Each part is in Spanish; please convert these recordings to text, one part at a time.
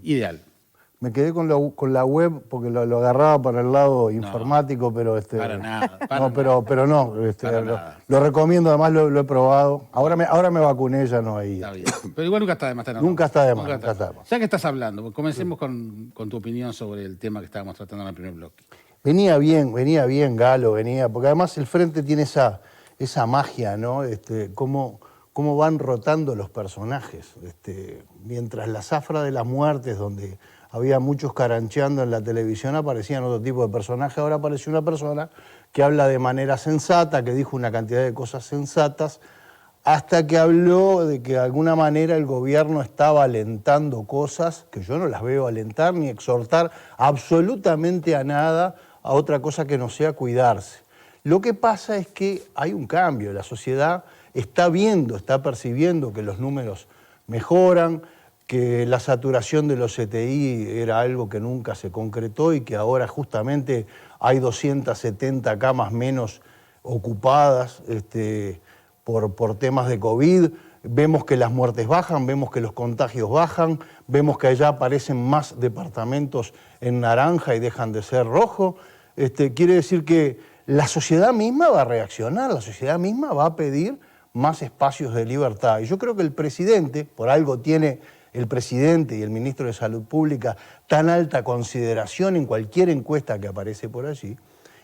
ideal. Me quedé con la web porque lo agarraba para el lado informático, pero para nada. Pero no, lo recomiendo, además lo he probado. Ahora me vacuné, ya no hay. Está bien. Pero igual nunca está de más tenerlo. Nunca está de más. Ya que estás hablando, comencemos con tu opinión sobre el tema que estábamos tratando en el primer bloque. Venía bien Galo, porque además el Frente tiene esa magia, ¿no? Cómo van rotando los personajes. Mientras la zafra de las muertes, donde había muchos carancheando en la televisión, aparecían otro tipo de personajes. Ahora apareció una persona que habla de manera sensata, que dijo una cantidad de cosas sensatas, hasta que habló de que de alguna manera el gobierno estaba alentando cosas que yo no las veo alentar ni exhortar absolutamente a nada, a otra cosa que no sea cuidarse. Lo que pasa es que hay un cambio, la sociedad está percibiendo que los números mejoran, que la saturación de los CTI era algo que nunca se concretó y que ahora justamente hay 270 camas menos ocupadas por temas de COVID. Vemos que las muertes bajan, vemos que los contagios bajan, vemos que allá aparecen más departamentos en naranja y dejan de ser rojo. Quiere decir que la sociedad misma va a reaccionar, la sociedad misma va a pedir más espacios de libertad. Y yo creo que el presidente, por algo tiene el presidente y el ministro de Salud Pública tan alta consideración en cualquier encuesta que aparece por allí,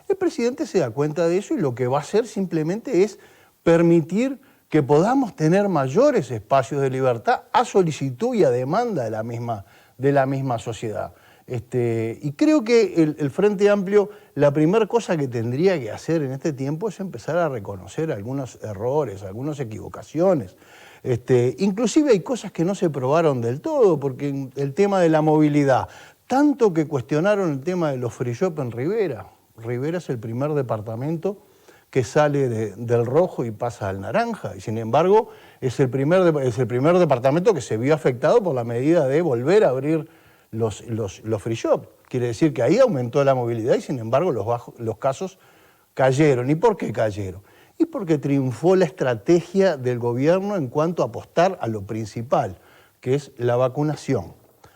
el presidente se da cuenta de eso y lo que va a hacer simplemente es permitir que podamos tener mayores espacios de libertad a solicitud y a demanda de la misma sociedad. Y creo que el Frente Amplio, la primera cosa que tendría que hacer en este tiempo es empezar a reconocer algunos errores, algunas equivocaciones. Inclusive hay cosas que no se probaron del todo, porque el tema de la movilidad, tanto que cuestionaron el tema de los free shop en Rivera. Rivera es el primer departamento que sale del rojo y pasa al naranja, y sin embargo es el primer departamento que se vio afectado por la medida de volver a abrir los free shop. Quiere decir que ahí aumentó la movilidad y sin embargo los casos cayeron. ¿Y por qué cayeron? Y porque triunfó la estrategia del gobierno en cuanto a apostar a lo principal, que es la vacunación.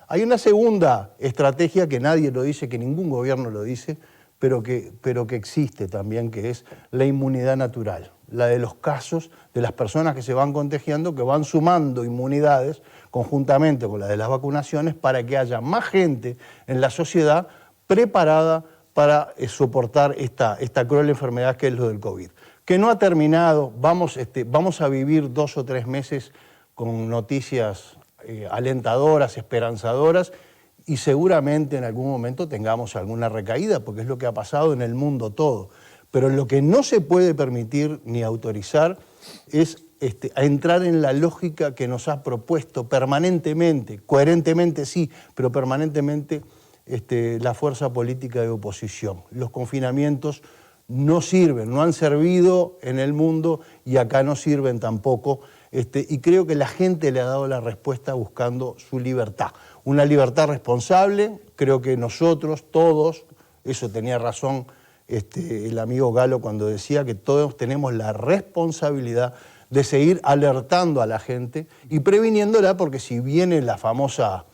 Hay una segunda estrategia que nadie lo dice, que ningún gobierno lo dice, pero que existe también, que es la inmunidad natural, la de los casos de las personas que se van contagiando, que van sumando inmunidades conjuntamente con la de las vacunaciones para que haya más gente en la sociedad preparada para soportar esta cruel enfermedad que es lo del COVID. Que no ha terminado, vamos a vivir 2 o 3 meses con noticias alentadoras, esperanzadoras, y seguramente en algún momento tengamos alguna recaída, porque es lo que ha pasado en el mundo todo. Pero lo que no se puede permitir ni autorizar es entrar en la lógica que nos ha propuesto permanentemente, coherentemente sí, pero permanentemente la fuerza política de oposición. Los confinamientos no sirven, no han servido en el mundo y acá no sirven tampoco. Y creo que la gente le ha dado la respuesta buscando su libertad. Una libertad responsable, creo que nosotros, todos, eso tenía razón el amigo Galo cuando decía que todos tenemos la responsabilidad de seguir alertando a la gente y previniéndola, porque si viene la famosa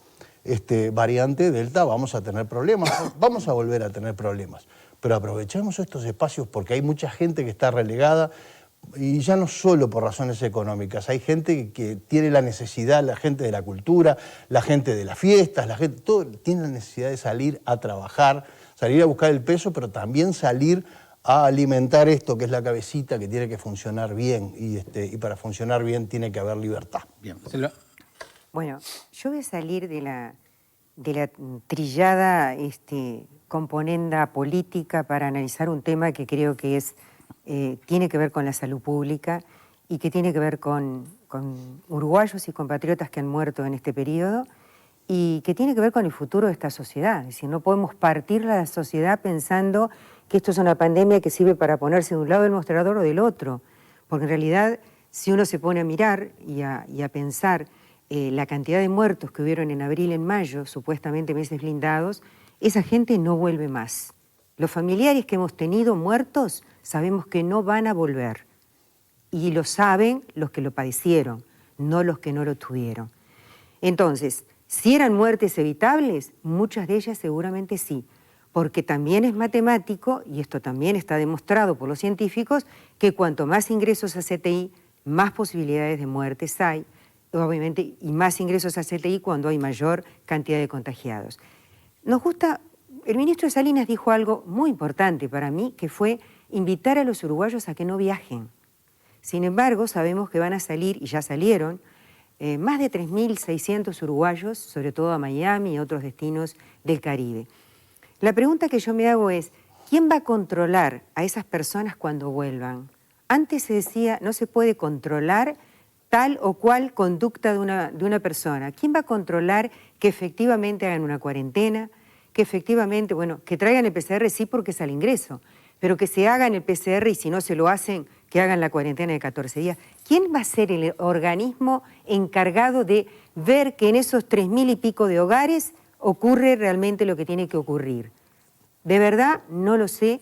variante Delta vamos a tener problemas, vamos a volver a tener problemas. Pero aprovechemos estos espacios porque hay mucha gente que está relegada, y ya no solo por razones económicas, hay gente que tiene la necesidad, la gente de la cultura, la gente de las fiestas, la gente, todo tiene la necesidad de salir a trabajar, salir a buscar el peso, pero también salir a alimentar esto que es la cabecita, que tiene que funcionar bien, y para funcionar bien tiene que haber libertad. Bien. Bueno, yo voy a salir de la trillada componenda política para analizar un tema que creo que tiene que ver con la salud pública y que tiene que ver con uruguayos y compatriotas que han muerto en este periodo y que tiene que ver con el futuro de esta sociedad. Es decir, no podemos partir la sociedad pensando que esto es una pandemia que sirve para ponerse de un lado del mostrador o del otro, porque en realidad si uno se pone a mirar y a pensar la cantidad de muertos que hubieron en abril, en mayo, supuestamente meses blindados, esa gente no vuelve más. Los familiares que hemos tenido muertos sabemos que no van a volver. Y lo saben los que lo padecieron, no los que no lo tuvieron. Entonces, Si eran muertes evitables, muchas de ellas seguramente sí, porque también es matemático, y esto también está demostrado por los científicos, que cuanto más ingresos a CTI, más posibilidades de muertes hay, obviamente, y más ingresos a CTI cuando hay mayor cantidad de contagiados. Nos gusta, el ministro Salinas dijo algo muy importante para mí, que fue invitar a los uruguayos a que no viajen. Sin embargo, sabemos que van a salir, y ya salieron, más de 3.600 uruguayos, sobre todo a Miami y otros destinos del Caribe. La pregunta que yo me hago es, ¿quién va a controlar a esas personas cuando vuelvan? Antes se decía, no se puede controlar tal o cual conducta de una persona. ¿Quién va a controlar que efectivamente hagan una cuarentena? Que efectivamente, bueno, que traigan el PCR sí porque es al ingreso, pero que se hagan el PCR y si no se lo hacen, que hagan la cuarentena de 14 días. ¿Quién va a ser el organismo encargado de ver que en esos 3.000 y pico de hogares ocurre realmente lo que tiene que ocurrir? De verdad, no lo sé.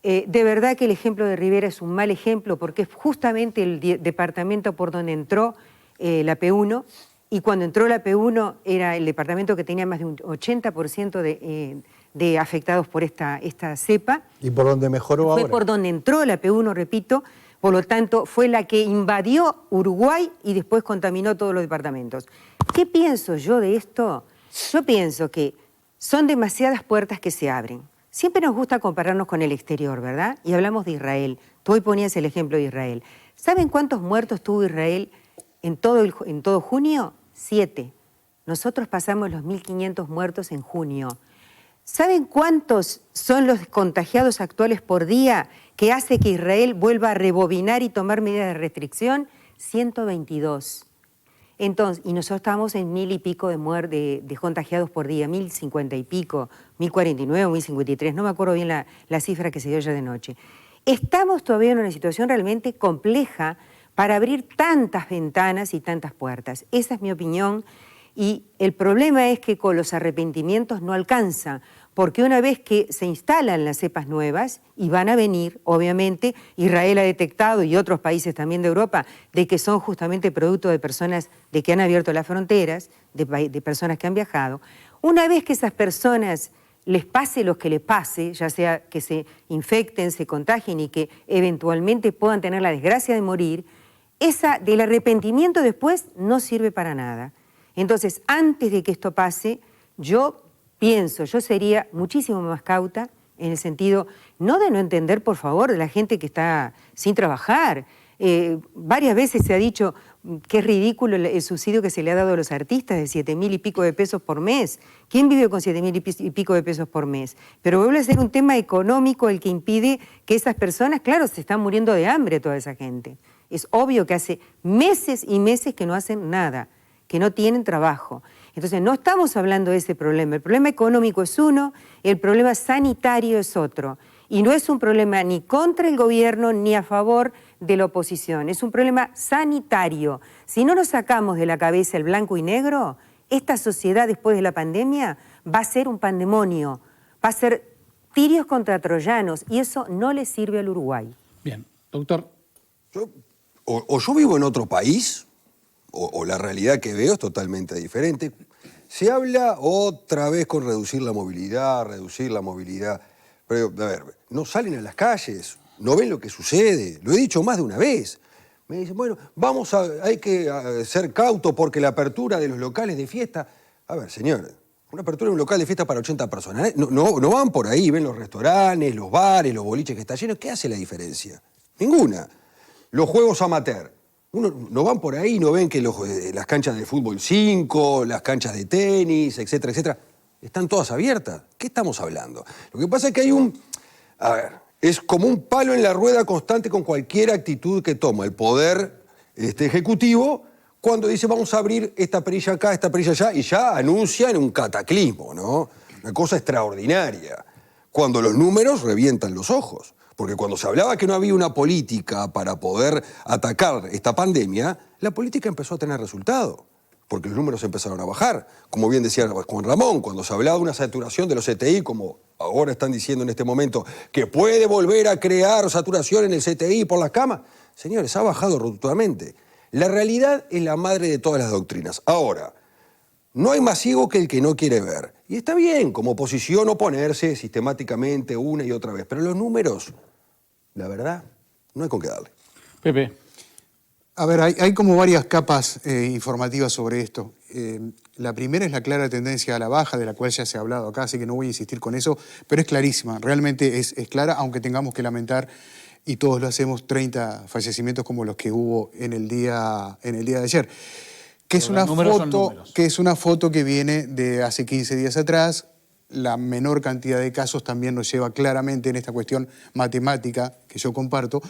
De verdad que el ejemplo de Rivera es un mal ejemplo porque es justamente el departamento por donde entró la P1 y cuando entró la P1 era el departamento que tenía más de un 80% de afectados por esta cepa. ¿Y por donde mejoró ahora? Fue por donde entró la P1, repito, por lo tanto fue la que invadió Uruguay y después contaminó todos los departamentos. ¿Qué pienso yo de esto? Yo pienso que son demasiadas puertas que se abren. Siempre nos gusta compararnos con el exterior, ¿verdad? Y hablamos de Israel. Tú hoy ponías el ejemplo de Israel. ¿Saben cuántos muertos tuvo Israel en todo junio? 7. Nosotros pasamos los 1.500 muertos en junio. ¿Saben cuántos son los contagiados actuales por día que hace que Israel vuelva a rebobinar y tomar medidas de restricción? 122. Entonces, y nosotros estamos en 1.000 y pico de contagiados por día, 1.050 y pico, 1.049 o 1.053, no me acuerdo bien la cifra que se dio ayer de noche. Estamos todavía en una situación realmente compleja para abrir tantas ventanas y tantas puertas. Esa es mi opinión. Y el problema es que con los arrepentimientos no alcanza, porque una vez que se instalan las cepas nuevas, y van a venir, obviamente, Israel ha detectado, y otros países también de Europa, de que son justamente producto de personas de que han abierto las fronteras, de personas que han viajado, una vez que esas personas les pase lo que les pase, ya sea que se infecten, se contagien y que eventualmente puedan tener la desgracia de morir, esa del arrepentimiento después no sirve para nada. Entonces, antes de que esto pase, yo sería muchísimo más cauta en el sentido, no de no entender, por favor, de la gente que está sin trabajar. Varias veces se ha dicho que es ridículo el subsidio que se le ha dado a los artistas de 7.000 y pico de pesos por mes. ¿Quién vive con 7.000 y pico de pesos por mes? Pero vuelve a ser un tema económico el que impide que esas personas, claro, se están muriendo de hambre toda esa gente. Es obvio que hace meses y meses que no hacen nada, que no tienen trabajo. Entonces, no estamos hablando de ese problema. El problema económico es uno, el problema sanitario es otro. Y no es un problema ni contra el gobierno ni a favor de la oposición. Es un problema sanitario. Si no nos sacamos de la cabeza el blanco y negro, esta sociedad después de la pandemia va a ser un pandemonio, va a ser tirios contra troyanos, y eso no le sirve al Uruguay. Bien, doctor. Yo vivo en otro país, o la realidad que veo es totalmente diferente. Se habla otra vez con reducir la movilidad. Pero, a ver, no salen a las calles, no ven lo que sucede. Lo he dicho más de una vez. Me dicen, bueno, hay que ser cautos porque la apertura de los locales de fiesta... A ver, señor, una apertura de un local de fiesta para 80 personas. No van por ahí, ven los restaurantes, los bares, los boliches que están llenos. ¿Qué hace la diferencia? Ninguna. Los juegos amateur. No van por ahí, no ven que las canchas de fútbol 5, las canchas de tenis, etcétera, etcétera, están todas abiertas. ¿Qué estamos hablando? Lo que pasa es que hay es como un palo en la rueda constante con cualquier actitud que toma el poder ejecutivo cuando dice vamos a abrir esta perilla acá, esta perilla allá, y ya anuncian un cataclismo, ¿no? Una cosa extraordinaria. Cuando los números revientan los ojos. Porque cuando se hablaba que no había una política para poder atacar esta pandemia, la política empezó a tener resultado, porque los números empezaron a bajar. Como bien decía Juan Ramón, cuando se hablaba de una saturación de los CTI, como ahora están diciendo en este momento, que puede volver a crear saturación en el CTI por las camas, señores, ha bajado rotundamente. La realidad es la madre de todas las doctrinas. Ahora, No hay más ciego que el que no quiere ver. Y está bien, como oposición, oponerse sistemáticamente una y otra vez. Pero los números, la verdad, no hay con qué darle. Pepe. A ver, hay como varias capas informativas sobre esto. La primera es la clara tendencia a la baja, de la cual ya se ha hablado acá, así que no voy a insistir con eso, pero es clarísima, realmente es clara, aunque tengamos que lamentar, y todos lo hacemos, 30 fallecimientos como los que hubo en el día de ayer. Que es, que es una foto que viene de hace 15 días atrás. La menor cantidad de casos también nos lleva claramente en esta cuestión matemática que yo comparto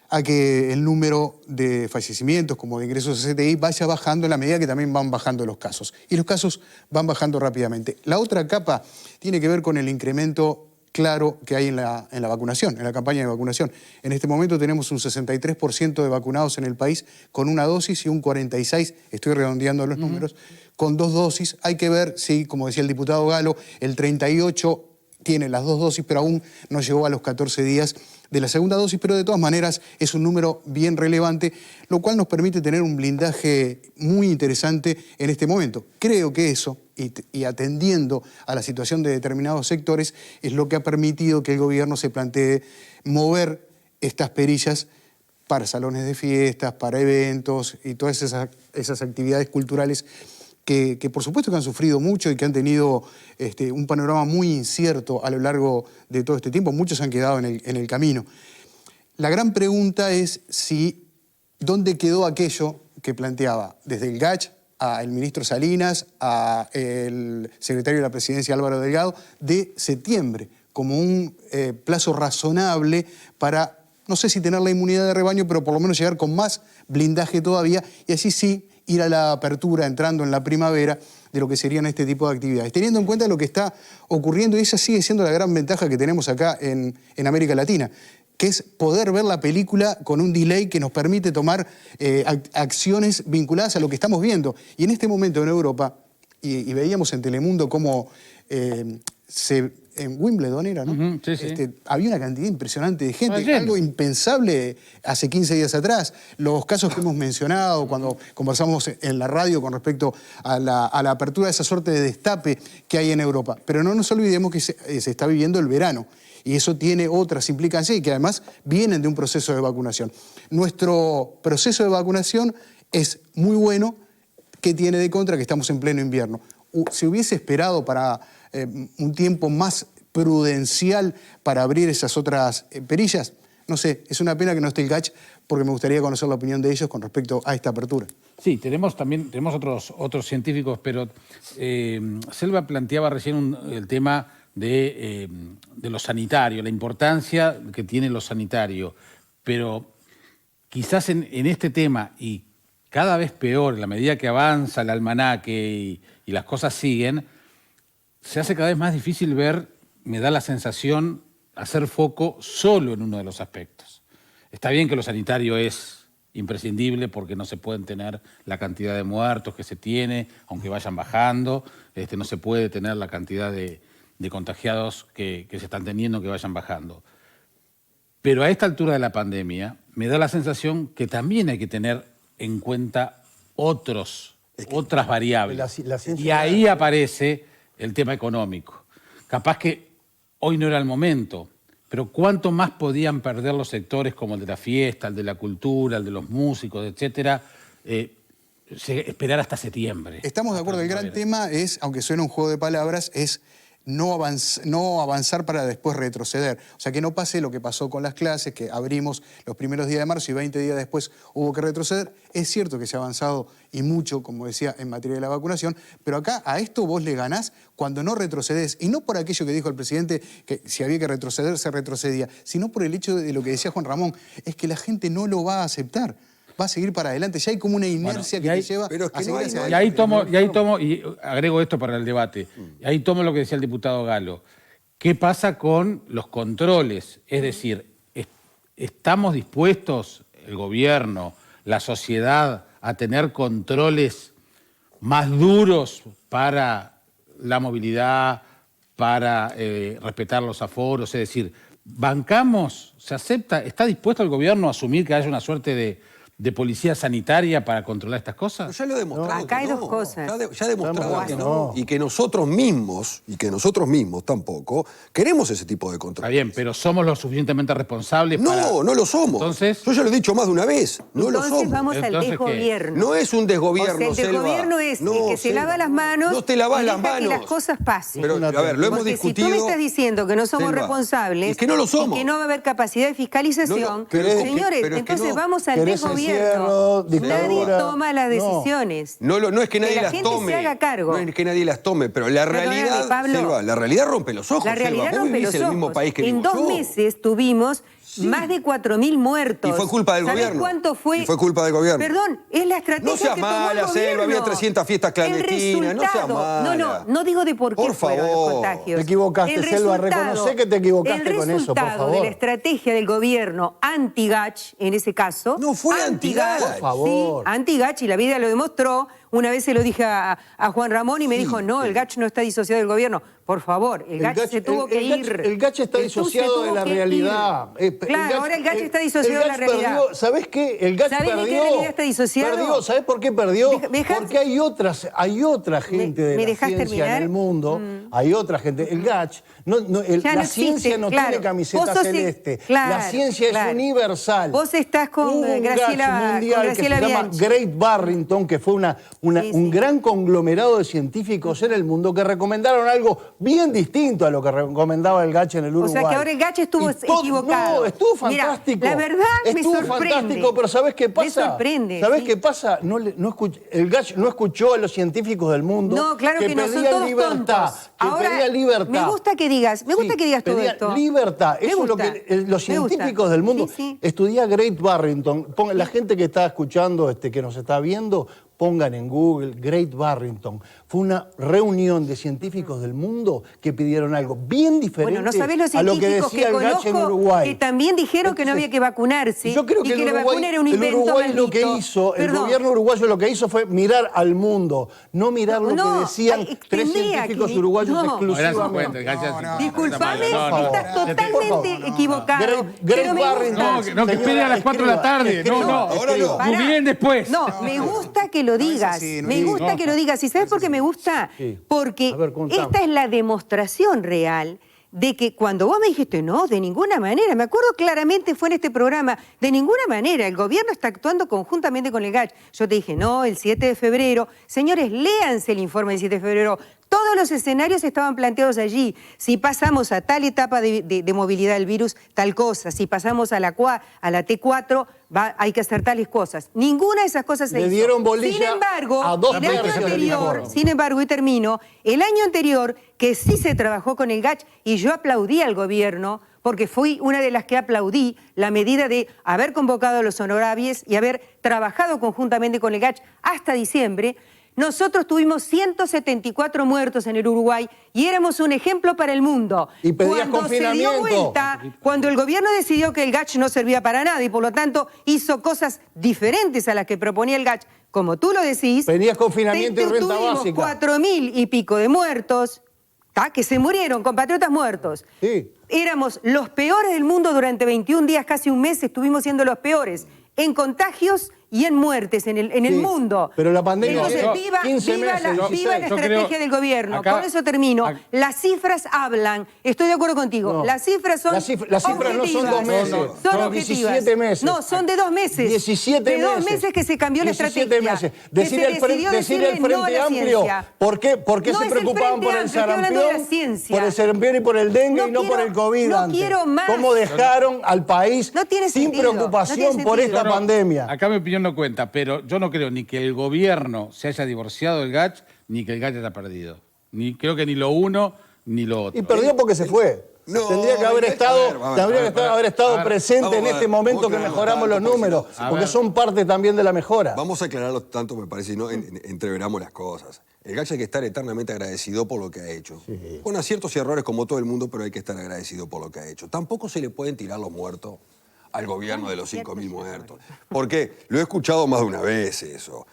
a que el número de fallecimientos como de ingresos a CTI vaya bajando en la medida que también van bajando los casos. Y los casos van bajando rápidamente. La otra capa tiene que ver con el incremento claro que hay en la vacunación, en la campaña de vacunación. En este momento tenemos un 63% de vacunados en el país con una dosis y un 46%, estoy redondeando los números, con 2 dosis. Hay que ver si, como decía el diputado Galo, el 38% tiene las 2 dosis, pero aún no llegó a los 14 días de la segunda dosis, pero de todas maneras es un número bien relevante, lo cual nos permite tener un blindaje muy interesante en este momento. Creo que eso, y atendiendo a la situación de determinados sectores, es lo que ha permitido que el gobierno se plantee mover estas perillas para salones de fiestas, para eventos y todas esas actividades culturales que por supuesto que han sufrido mucho y que han tenido un panorama muy incierto a lo largo de todo este tiempo. Muchos han quedado en el camino. La gran pregunta es dónde quedó aquello que planteaba desde el GACH al ministro Salinas, al secretario de la Presidencia Álvaro Delgado, de septiembre, como un plazo razonable para, no sé si tener la inmunidad de rebaño, pero por lo menos llegar con más blindaje todavía, y así sí ir a la apertura, entrando en la primavera, de lo que serían este tipo de actividades. Teniendo en cuenta lo que está ocurriendo, y esa sigue siendo la gran ventaja que tenemos acá en América Latina, que es poder ver la película con un delay que nos permite tomar acciones vinculadas a lo que estamos viendo. Y en este momento en Europa, y veíamos en Telemundo cómo en Wimbledon era, ¿no? Sí, sí. Había una cantidad impresionante de gente, algo impensable hace 15 días atrás. Los casos que hemos mencionado cuando conversamos en la radio con respecto a la apertura de esa suerte de destape que hay en Europa. Pero no nos olvidemos que se está viviendo el verano. Y eso tiene otras implicancias y que además vienen de un proceso de vacunación. Nuestro proceso de vacunación es muy bueno. ¿Qué tiene de contra? Que estamos en pleno invierno. Se hubiese esperado para un tiempo más prudencial para abrir esas otras perillas. No sé, es una pena que no esté el GACH porque me gustaría conocer la opinión de ellos con respecto a esta apertura. Sí, tenemos otros científicos, pero Selva planteaba recién el tema de lo sanitario, la importancia que tiene lo sanitario, pero quizás en este tema, y cada vez peor, en la medida que avanza el almanaque y las cosas siguen, se hace cada vez más difícil ver, me da la sensación, hacer foco solo en uno de los aspectos. Está bien que lo sanitario es imprescindible porque no se pueden tener la cantidad de muertos que se tiene, aunque vayan bajando, no se puede tener la cantidad de contagiados que se están teniendo que vayan bajando. Pero a esta altura de la pandemia me da la sensación que también hay que tener en cuenta otras variables. Y ahí aparece el tema económico. Capaz que hoy no era el momento, pero ¿cuánto más podían perder los sectores como el de la fiesta, el de la cultura, el de los músicos, etcétera, esperar hasta septiembre? Estamos de acuerdo. El gran tema es, aunque suene un juego de palabras, es no avanzar para después retroceder. O sea, que no pase lo que pasó con las clases, que abrimos los primeros días de marzo y 20 días después hubo que retroceder. Es cierto que se ha avanzado y mucho, como decía, en materia de la vacunación, pero acá a esto vos le ganás cuando no retrocedés. Y no por aquello que dijo el presidente, que si había que retroceder, se retrocedía, sino por el hecho de lo que decía Juan Ramón, es que la gente no lo va a aceptar. Va a seguir para adelante. Ya hay como una inercia que te lleva a seguir hacia adelante. Y agrego esto para el debate. Y ahí tomo lo que decía el diputado Galo. ¿Qué pasa con los controles? Es decir, ¿estamos dispuestos, el gobierno, la sociedad, a tener controles más duros para la movilidad, para respetar los aforos? Es decir, ¿bancamos, se acepta, está dispuesto el gobierno a asumir que haya una suerte de de policía sanitaria para controlar estas cosas? Ya lo he demostrado. Acá que hay no. dos cosas. Ya he demostrado Vamos, que que no. no. Y que nosotros mismos tampoco, queremos ese tipo de control. Está bien, pero somos lo suficientemente responsables para... No lo somos. Entonces- Yo ya lo he dicho más de una vez. No lo Entonces somos. vamos al Entonces, ¿qué? desgobierno. No es un desgobierno, O sea, el desgobierno Selva. es No, el que se Selva. lava las manos No te lavas y las deja manos. que las cosas pasen. Pero, a ver, lo hemos Porque discutido. si tú me estás diciendo que no somos Selva, responsables es que no lo somos. y que no va a haber capacidad de fiscalización, No, no, pero señores, pero es que entonces no. vamos al ¿Querés desgobierno. encierro, dictadura? Nadie toma las No. decisiones. No es que nadie la las gente tome. se haga cargo. No es que nadie las tome, pero la Perdóname, realidad, Pablo. Selva, la realidad rompe los ojos. La realidad Selva. Vos rompe vivís los en el ojos. mismo país que en vivo 2 yo. meses tuvimos más de 4.000 muertos. Y fue culpa del ¿Sabés gobierno. cuánto fue? Y fue culpa del gobierno. Perdón, es la estrategia No seas que tomó el mala, gobierno. Selva, había 300 fiestas clandestinas, El no seas resultado, mala. no digo de por qué Por fueron los favor. contagios. Te equivocaste, El Selva, resultado- reconocé que te equivocaste con eso, por El resultado de favor. la estrategia del gobierno anti-Gach, en ese caso... No fue anti-Gach. Por favor. Sí, anti-Gach, y la vida lo demostró. Una vez se lo dije a Juan Ramón y me dijo, no, el Gach no está disociado del gobierno. Por favor, el Gach se tuvo que ir. El Gach está El TUS se disociado de tuvo la que realidad. ir. Claro, ahora el Gach está disociado de la Gach realidad. perdió, ¿sabés qué? El Gach ¿Sabés de perdió. qué realidad está disociado? Perdió. ¿Sabés por qué perdió? ¿Me dejás? Porque hay otra gente de ¿Me la dejás ciencia terminar? en el mundo. Hay otra gente. El Gach, Ya la no ciencia existe, no claro. tiene camiseta Vos sos celeste. claro, la ciencia claro. es universal. Vos estás con Hubo un Graciela- Gach mundial con Graciela que se llama Bianchi. Great Barrington, que fue un sí. gran conglomerado de científicos en el mundo que recomendaron algo bien distinto a lo que recomendaba el Gach en el O Uruguay. sea que ahora el Gach estuvo Y equivocado. No, estuvo Mirá, fantástico. la verdad me estuvo sorprende. fantástico, pero ¿sabés qué pasa? Me sorprende, ¿Sabés sí. qué pasa? El Gach no escuchó a los científicos del mundo No, claro que no, son pedían todos libertad, tontos. que Ahora, pedían libertad. me gusta que digas todo pedían esto. libertad. Me Eso es lo gusta, que los me gusta. científicos del mundo... Sí, sí. Estudia Great Barrington. La gente que está escuchando, que nos está viendo, pongan en Google Great Barrington. Fue una reunión de científicos del mundo que pidieron algo bien diferente Bueno, no sabés los a lo que científicos decía que el Gach en conozco Uruguay. que también dijeron que no había que vacunarse Yo creo y que que la vacuna era un el invento Uruguay maldito. lo que hizo, el Perdón. gobierno uruguayo lo que hizo fue mirar al mundo, no mirar lo No, que decían ay, tres tendría científicos que- uruguayos no. No, era su exclusivamente. cuenta, el Gach era su cuenta. Disculpame, No, no, estás no. totalmente equivocado. Great pero me Barrington. gusta. No, que espere a las 4 de la tarde. No, no. Ahora no. Pará. Googleen después. No, me gusta que lo digas. así, no Me es gusta así. que lo digas. ¿Y sabes por qué me gusta? Sí. Porque A ver, contame. esta es la demostración real de que cuando vos me dijiste, no, de ninguna manera, me acuerdo claramente, fue en este programa, de ninguna manera, el gobierno está actuando conjuntamente con el Gach. Yo te dije, no, el 7 de febrero. Señores, léanse el informe del 7 de febrero. Todos los escenarios estaban planteados allí. Si pasamos a tal etapa de movilidad del virus, tal cosa. Si pasamos a la T4, hay que hacer tales cosas. Ninguna de esas cosas se Le hizo. dieron bolilla Sin embargo, a dos el año tercios del anterior, informe. sin embargo, y termino, el año anterior, que sí se trabajó con el Gach, y yo aplaudí al gobierno, porque fui una de las que aplaudí la medida de haber convocado a los honorables y haber trabajado conjuntamente con el Gach hasta diciembre. Nosotros tuvimos 174 muertos en el Uruguay y éramos un ejemplo para el mundo. Y pedías Cuando se dio confinamiento. vuelta, cuando el gobierno decidió que el Gach no servía para nada y por lo tanto hizo cosas diferentes a las que proponía el Gach, como tú lo decís, Pedías confinamiento y renta tuvimos básica. 4.000 y pico de muertos, que se murieron, compatriotas muertos. Sí. Éramos los peores del mundo durante 21 días, casi un mes, estuvimos siendo los peores en contagios y en muertes en el Sí, mundo. pero la pandemia Entonces, duró viva, 15 viva meses, la 16. viva la Yo estrategia creo- del gobierno. acá- Con eso termino. ac- Las cifras hablan. Estoy de acuerdo contigo. No. Las cifras son Las cifras no son 2 meses. Son No, objetivas. 17 meses. No, son de 2 meses. 17 de meses. 2 meses que se cambió la 17 estrategia. meses. Que Decirle se decidió decirle al decirle no a Frente la Amplio, ciencia. ¿por qué No se es el preocupaban Frente por el Amplio, estoy hablando de la sarampión? ciencia. Por el sarampión y por el dengue No y no por quiero- el COVID no antes. quiero más. ¿Cómo dejaron al país No tiene sin sentido, no preocupación tiene por sentido. esta pandemia? Acá mi opinión no cuenta, pero yo no creo ni que el gobierno se haya divorciado del Gach, ni que el Gach haya perdido. Creo que ni lo uno ni lo otro. Y perdió porque se fue. No, tendría que haber a ver, estado, a ver, tendría que haber estado a ver, presente vamos en a este ver, momento vamos que a aclararlo mejoramos los tanto, porque números, si no- porque A son parte también de la mejora. Vamos a aclararlo tanto, me parece, y no entreveramos las cosas. El Gach hay que estar eternamente agradecido por lo que ha hecho. Con aciertos y errores como todo el mundo, pero hay que estar agradecido por lo que ha hecho. Tampoco se le pueden tirar los muertos al gobierno de los 5.000 muertos. Porque lo he escuchado más de una vez eso.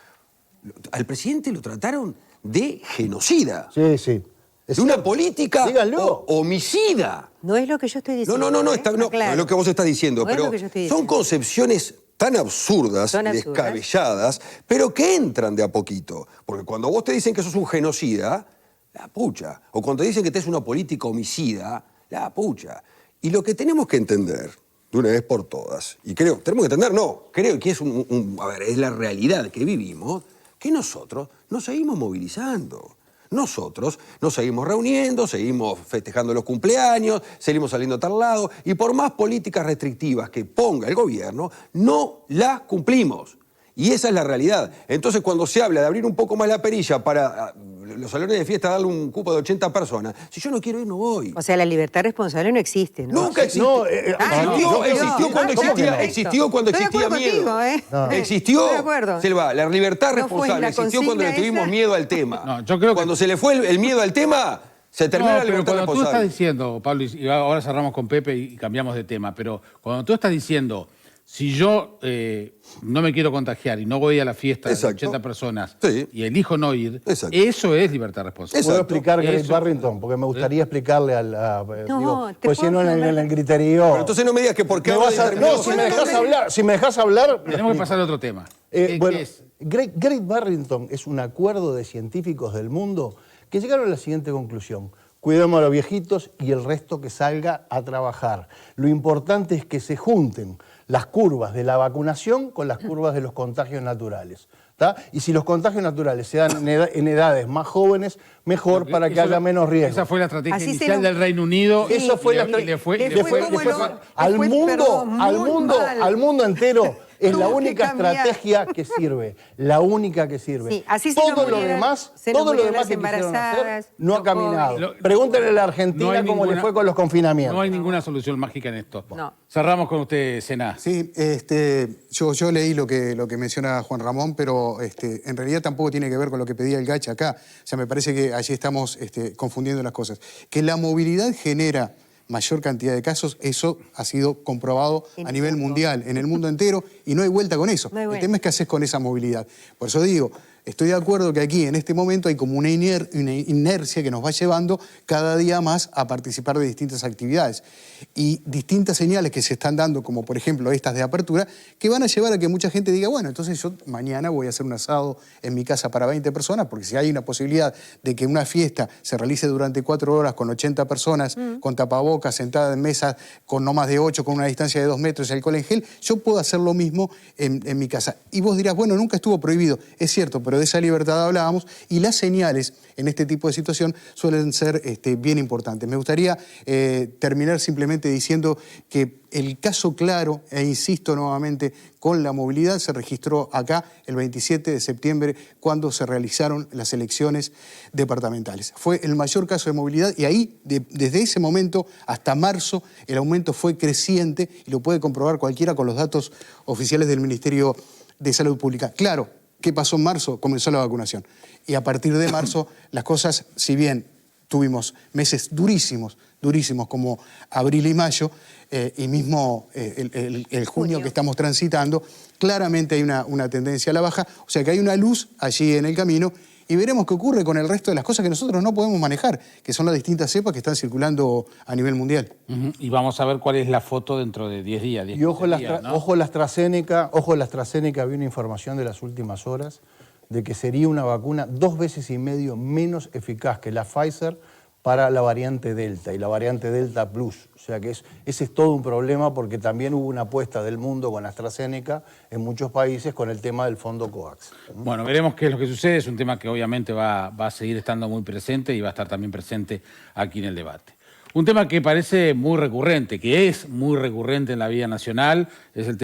Al presidente lo trataron de genocida. Sí, sí. De una política Díganlo. homicida. No es lo que yo estoy diciendo. No, está, no es Aclaro. lo que vos estás diciendo, No es pero lo que yo estoy son diciendo. concepciones tan absurdas, Son absurdas. descabelladas, pero que entran de a poquito. Porque cuando vos te dicen que sos un genocida, la pucha. O cuando te dicen que te es una política homicida, la pucha. Y lo que tenemos que entender, de una vez por todas, y creo, tenemos que entender, no, creo que es a ver, es la realidad que vivimos, que nosotros nos seguimos movilizando. Nosotros nos seguimos reuniendo, seguimos festejando los cumpleaños, seguimos saliendo a tal lado, y por más políticas restrictivas que ponga el gobierno, no las cumplimos. Y esa es la realidad. Entonces, cuando se habla de abrir un poco más la perilla para los salones de fiesta, darle un cupo de 80 personas, si yo no quiero ir, no voy. O sea, la libertad responsable no existe, ¿no? Nunca existió. Existió cuando existía miedo. Existió, Estoy de acuerdo. Selva, la libertad No fue responsable la existió cuando le consigna tuvimos esa. miedo al tema. No, yo creo que- Cuando se le fue el miedo al tema, se terminó No, la pero libertad cuando tú estás responsable. diciendo, Pablo, y ahora cerramos con Pepe y cambiamos de tema, pero cuando tú estás diciendo, si yo no me quiero contagiar y no voy a la fiesta de Exacto. 80 personas Sí. y elijo no ir, Exacto. eso es libertad responsable. ¿Puedo Exacto. explicar, Great Eso- Barrington? Porque me gustaría explicarle a la... te pues si puedo no, en nombrar- el griterío... Pero entonces no me digas que porque me hablo vas de a- determinados no, si me sectores- dejas hablar, si me dejas hablar... lo Tenemos que explico. pasar a otro tema. ¿Qué Bueno, es? Great Barrington es un acuerdo de científicos del mundo que llegaron a la siguiente conclusión. Cuidemos a los viejitos y el resto que salga a trabajar. Lo importante es que se junten las curvas de la vacunación con las curvas de los contagios naturales. ¿Tá? Y si los contagios naturales se dan en edades más jóvenes, mejor para que Eso- haya menos riesgo. Esa fue la estrategia Así se inicial nos- del Reino Unido. Eso fue la le fue, le le fue fue- como le fue- lo- al Después, mundo, perdón, al muy mundo, mal. al mundo entero. Es la Tuvo que única cambiar. estrategia que sirve, la única que sirve. Sí, así se todo nos lo murieron- demás, se nos todo lo murieron demás las que quisieron embarazadas, hacer no ha los caminado. jóvenes. Pregúntenle a la no Argentina hay cómo le ninguna- fue con los confinamientos. No hay ninguna solución mágica en esto. No. Cerramos con usted, Sena. Sí, yo leí lo que menciona Juan Ramón, pero en realidad tampoco tiene que ver con lo que pedía el Gacha acá. O sea, me parece que allí estamos confundiendo las cosas. Que la movilidad genera mayor cantidad de casos, eso ha sido comprobado En a el nivel mundo. mundial, en el mundo entero, y no hay vuelta con eso. No hay El vuelta. tema es qué haces con esa movilidad. Por eso digo, estoy de acuerdo que aquí, en este momento, hay como una inercia que nos va llevando cada día más a participar de distintas actividades. Y distintas señales que se están dando, como por ejemplo estas de apertura, que van a llevar a que mucha gente diga, bueno, entonces yo mañana voy a hacer un asado en mi casa para 20 personas, porque si hay una posibilidad de que una fiesta se realice durante 4 horas con 80 personas, con tapabocas, sentadas en mesas con no más de 8, con una distancia de 2 metros y alcohol en gel, yo puedo hacer lo mismo en mi casa. Y vos dirás, bueno, nunca estuvo prohibido. Es cierto, pero de esa libertad hablábamos, y las señales en este tipo de situación suelen ser bien importantes. Me gustaría terminar simplemente diciendo que el caso claro, e insisto nuevamente, con la movilidad se registró acá el 27 de septiembre cuando se realizaron las elecciones departamentales. Fue el mayor caso de movilidad y ahí, desde ese momento hasta marzo, el aumento fue creciente y lo puede comprobar cualquiera con los datos oficiales del Ministerio de Salud Pública. Claro, ¿qué pasó en marzo? Comenzó la vacunación. Y a partir de marzo, las cosas, si bien tuvimos meses durísimos como abril y mayo, y mismo el junio que estamos transitando, claramente hay una tendencia a la baja, o sea que hay una luz allí en el camino, y veremos qué ocurre con el resto de las cosas que nosotros no podemos manejar, que son las distintas cepas que están circulando a nivel mundial. Ujú. Y vamos a ver cuál es la foto dentro de 10 días. 10, Y ojo, 15 días, ¿no? ojo la AstraZeneca, había una información de las últimas horas de que sería una vacuna 2,5 veces menos eficaz que la Pfizer para la variante Delta y la variante Delta Plus. O sea que ese es todo un problema porque también hubo una apuesta del mundo con AstraZeneca en muchos países con el tema del fondo COVAX. Bueno, veremos qué es lo que sucede. Es un tema que obviamente va a seguir estando muy presente y va a estar también presente aquí en el debate. Un tema que parece muy recurrente, que es muy recurrente en la vida nacional, es el tema